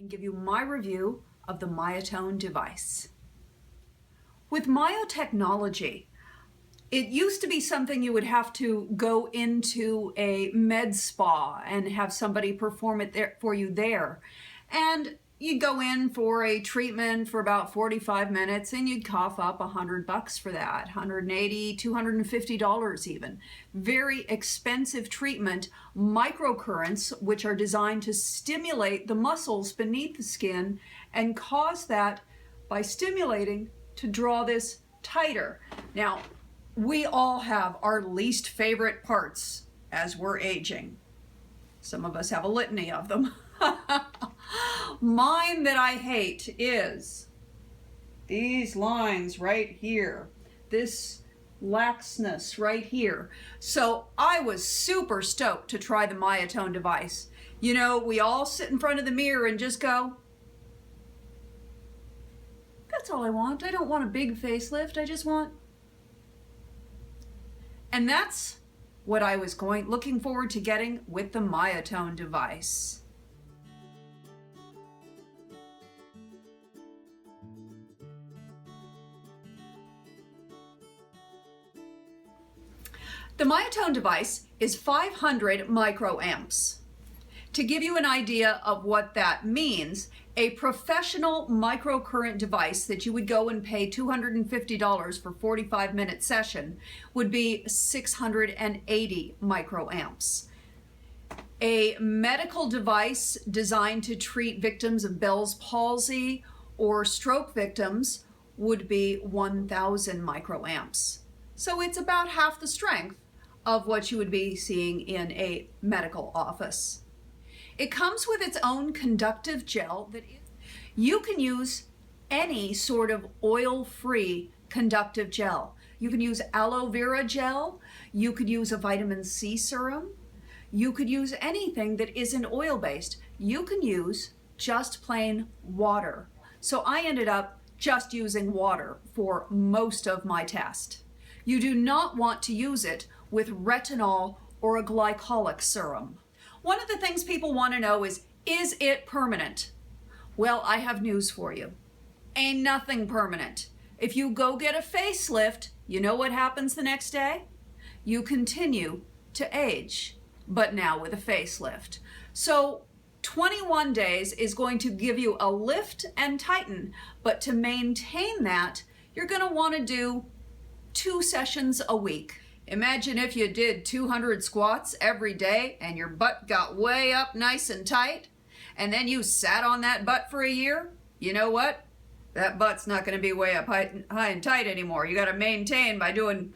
and give you my review of the Myotone device. With myotechnology, it used to be something you would have to go into a med spa and have somebody perform it there for you there. And you'd go in for a treatment for about 45 minutes and you'd cough up $100 for that, $180, $250 even. Very expensive treatment. Microcurrents, which are designed to stimulate the muscles beneath the skin and cause that, by stimulating, to draw this tighter. Now, we all have our least favorite parts as we're aging. Some of us have a litany of them. Mine that I hate is these lines right here, this laxness right here. So I was super stoked to try the Myotone device. You know, we all sit in front of the mirror and just go, that's all I want. I don't want a big facelift. I just want... And that's what I was looking forward to getting with the Myotone device. The Myotone device is 500 microamps. To give you an idea of what that means, a professional microcurrent device that you would go and pay $250 for 45-minute session would be 680 microamps. A medical device designed to treat victims of Bell's palsy or stroke victims would be 1,000 microamps. So it's about half the strength of what you would be seeing in a medical office. It comes with its own conductive gel that you can use any sort of oil-free conductive gel. You can use aloe vera gel, you could use a vitamin C serum, you could use anything that isn't oil-based. You can use just plain water. So I ended up just using water for most of my test. You do not want to use it with retinol or a glycolic serum. One of the things people want to know is it permanent? Well, I have news for you. Ain't nothing permanent. If you go get a facelift, you know what happens the next day? You continue to age, but now with a facelift. So 21 days is going to give you a lift and tighten, but to maintain that, you're going to want to do 2 sessions a week. Imagine if you did 200 squats every day and your butt got way up nice and tight, and then you sat on that butt for a year. You know what? That butt's not going to be way up high and tight anymore. You got to maintain by doing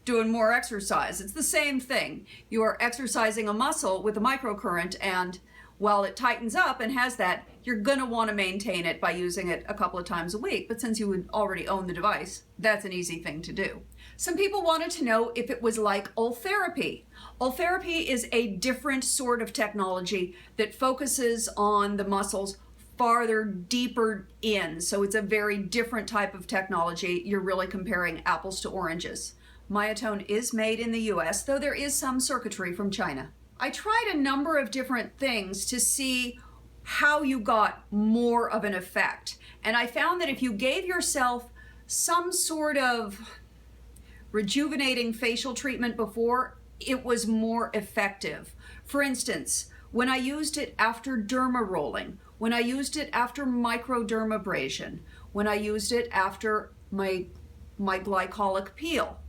more exercise. It's the same thing. You are exercising a muscle with a microcurrent, and while it tightens up and has that, you're going to want to maintain it by using it a couple of times a week. But since you would already own the device, that's an easy thing to do. Some people wanted to know if it was like Ultherapy. Ultherapy is a different sort of technology that focuses on the muscles farther, deeper in. So it's a very different type of technology. You're really comparing apples to oranges. Myotone is made in the US, though there is some circuitry from China. I tried a number of different things to see how you got more of an effect. And I found that if you gave yourself some sort of rejuvenating facial treatment before, it was more effective. For instance, when I used it after derma rolling, when I used it after microdermabrasion, when I used it after my glycolic peel,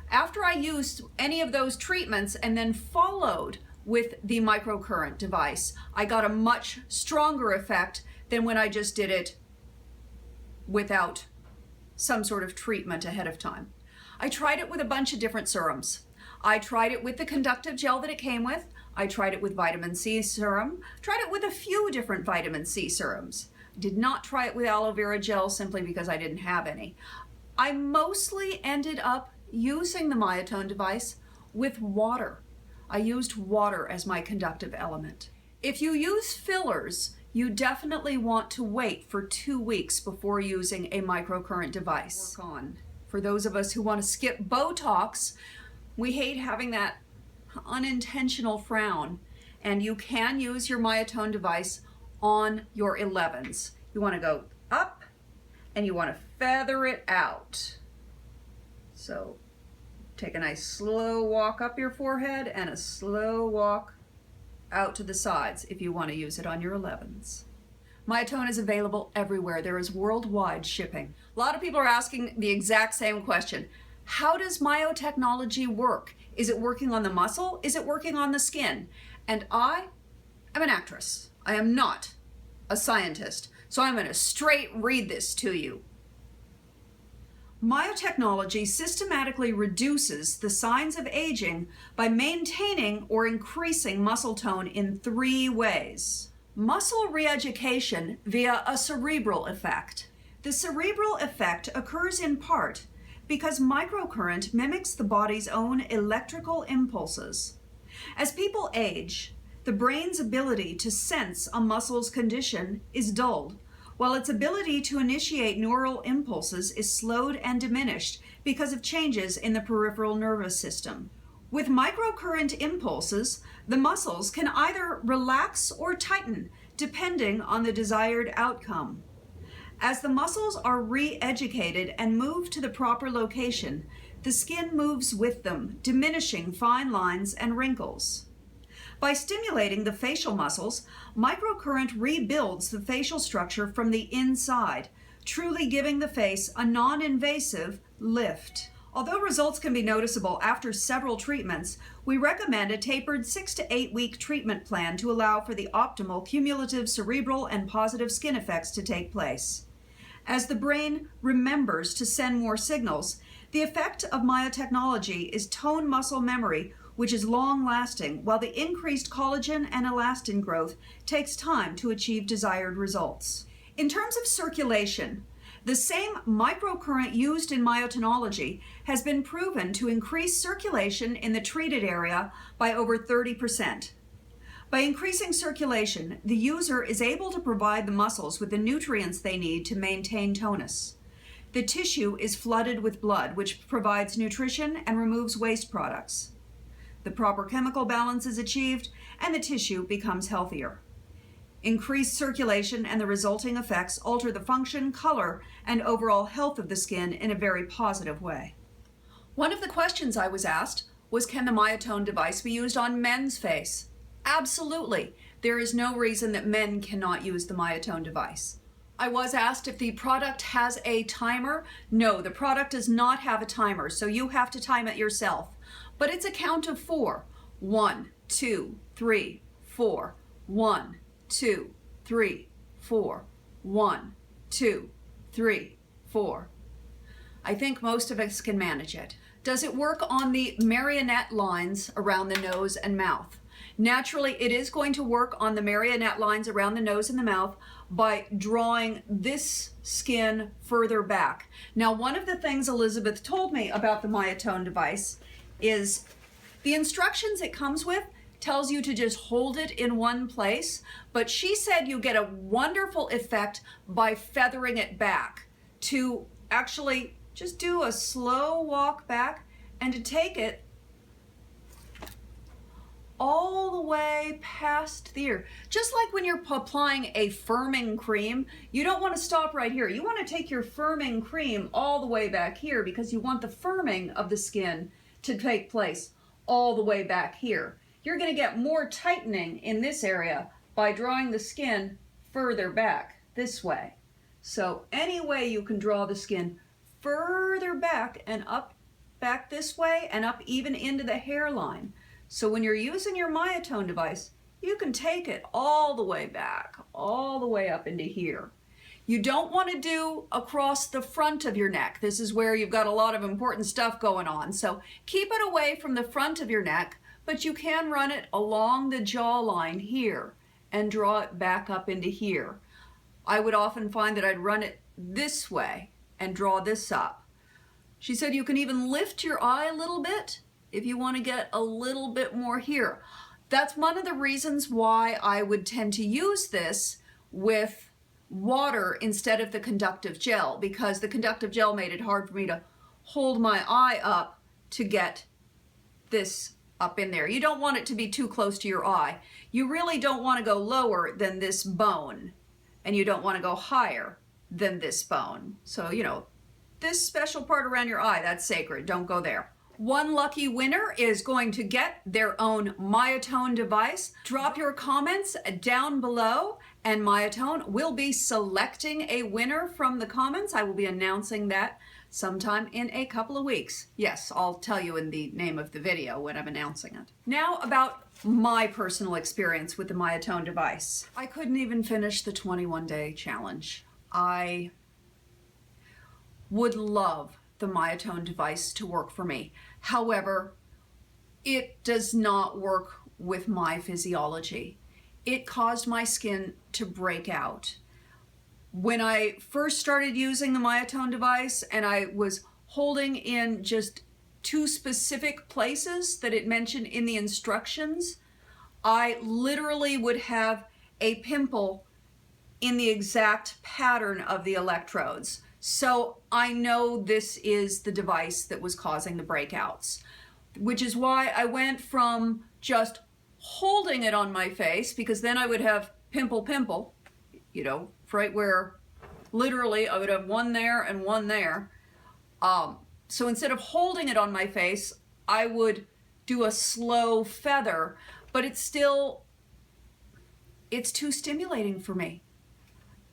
after I used any of those treatments and then followed with the microcurrent device, I got a much stronger effect than when I just did it without some sort of treatment ahead of time. I tried it with a bunch of different serums. I tried it with the conductive gel that it came with. I tried it with vitamin C serum. Tried it with a few different vitamin C serums. Did not try it with aloe vera gel simply because I didn't have any. I mostly ended up using the Myotone device with water. I used water as my conductive element. If you use fillers, you definitely want to wait for 2 weeks before using a microcurrent device. For those of us who want to skip Botox, we hate having that unintentional frown, and you can use your Myotone device on your 11s. You want to go up and you want to feather it out. So take a nice slow walk up your forehead and a slow walk out to the sides if you want to use it on your 11s. Myotone is available everywhere. There is worldwide shipping. A lot of people are asking the exact same question. How does myotechnology work? Is it working on the muscle? Is it working on the skin? And I am an actress. I am not a scientist. So I'm going to straight read this to you. Myotechnology systematically reduces the signs of aging by maintaining or increasing muscle tone in 3 ways. Muscle re-education via a cerebral effect. The cerebral effect occurs in part because microcurrent mimics the body's own electrical impulses. As people age, the brain's ability to sense a muscle's condition is dulled, while its ability to initiate neural impulses is slowed and diminished because of changes in the peripheral nervous system. With microcurrent impulses, the muscles can either relax or tighten depending on the desired outcome. As the muscles are re-educated and move to the proper location, the skin moves with them, diminishing fine lines and wrinkles. By stimulating the facial muscles, microcurrent rebuilds the facial structure from the inside, truly giving the face a non-invasive lift. Although results can be noticeable after several treatments, we recommend a tapered 6 to 8 week treatment plan to allow for the optimal cumulative cerebral and positive skin effects to take place. As the brain remembers to send more signals, the effect of myotechnology is tone muscle memory, which is long-lasting, while the increased collagen and elastin growth takes time to achieve desired results. In terms of circulation, the same microcurrent used in myotonology has been proven to increase circulation in the treated area by over 30%. By increasing circulation, the user is able to provide the muscles with the nutrients they need to maintain tonus. The tissue is flooded with blood, which provides nutrition and removes waste products. The proper chemical balance is achieved, and the tissue becomes healthier. Increased circulation and the resulting effects alter the function, color, and overall health of the skin in a very positive way. One of the questions I was asked was, can the Myotone device be used on men's face? Absolutely. There is no reason that men cannot use the Myotone device. I was asked if the product has a timer. No, the product does not have a timer, so you have to time it yourself. But it's a count of 4. 1, 2, 3, 4. 1, 2, 3, 4. 1, 2, 3, 4. I think most of us can manage it. Does it work on the marionette lines around the nose and mouth? Naturally, it is going to work on the marionette lines around the nose and the mouth by drawing this skin further back. Now, one of the things Elizabeth told me about the Myotone device is the instructions it comes with tells you to just hold it in one place, but she said you get a wonderful effect by feathering it back, to actually just do a slow walk back and to take it all the way past the ear. Just like when you're applying a firming cream, you don't want to stop right here. You want to take your firming cream all the way back here because you want the firming of the skin to take place all the way back here. You're going to get more tightening in this area by drawing the skin further back this way. So any way you can draw the skin further back and up, back this way and up even into the hairline. So when you're using your Myotone device, you can take it all the way back, all the way up into here. You don't want to do across the front of your neck. This is where you've got a lot of important stuff going on. So keep it away from the front of your neck, but you can run it along the jawline here and draw it back up into here. I would often find that I'd run it this way and draw this up. She said you can even lift your eye a little bit if you want to get a little bit more here. That's one of the reasons why I would tend to use this with water instead of the conductive gel, because the conductive gel made it hard for me to hold my eye up to get this up in there. You don't want it to be too close to your eye. You really don't want to go lower than this bone, and you don't want to go higher than this bone. So, you know, this special part around your eye, that's sacred. Don't go there. One lucky winner is going to get their own Myotone device. Drop your comments down below, and Myotone will be selecting a winner from the comments. I will be announcing that sometime in a couple of weeks. Yes, I'll tell you in the name of the video when I'm announcing it. Now about my personal experience with the Myotone device. I couldn't even finish the 21-day challenge. I would love the Myotone device to work for me. However, it does not work with my physiology. It caused my skin to break out. When I first started using the Myotone device and I was holding in just 2 specific places that it mentioned in the instructions, I literally would have a pimple in the exact pattern of the electrodes. So I know this is the device that was causing the breakouts, which is why I went from just holding it on my face, because then I would have pimple, you know, right where literally I would have one there and one there. So instead of holding it on my face, I would do a slow feather, but it's too stimulating for me.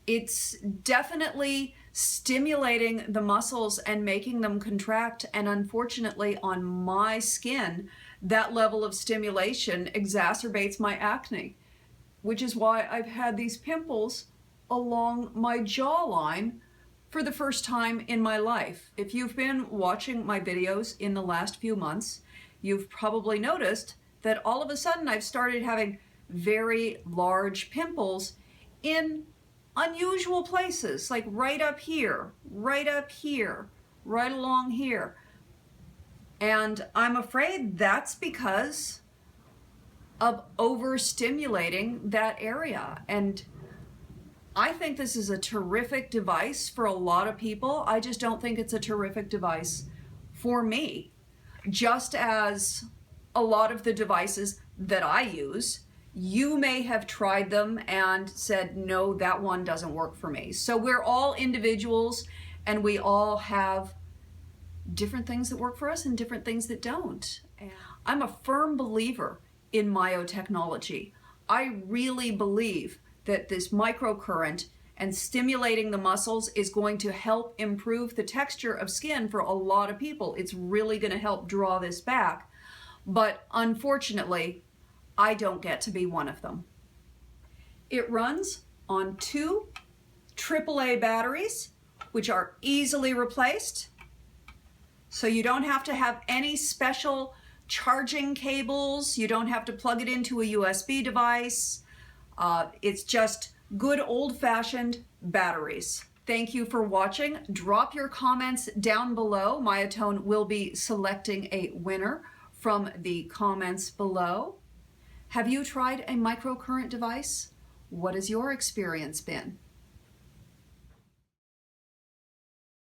It's definitely stimulating the muscles and making them contract, and unfortunately on my skin, that level of stimulation exacerbates my acne, which is why I've had these pimples along my jawline for the first time in my life. If you've been watching my videos in the last few months, you've probably noticed that all of a sudden I've started having very large pimples in unusual places, like right up here, right along here. And I'm afraid that's because of overstimulating that area. And I think this is a terrific device for a lot of people. I just don't think it's a terrific device for me. Just as a lot of the devices that I use, you may have tried them and said, no, that one doesn't work for me. So we're all individuals, and we all have different things that work for us and different things that don't. And I'm a firm believer in myotechnology. I really believe that this microcurrent and stimulating the muscles is going to help improve the texture of skin for a lot of people. It's really going to help draw this back. But unfortunately, I don't get to be one of them. It runs on 2 AAA batteries, which are easily replaced. So you don't have to have any special charging cables. You don't have to plug it into a USB device. It's just good old-fashioned batteries. Thank you for watching. Drop your comments down below. Myotone will be selecting a winner from the comments below. Have you tried a microcurrent device? What has your experience been?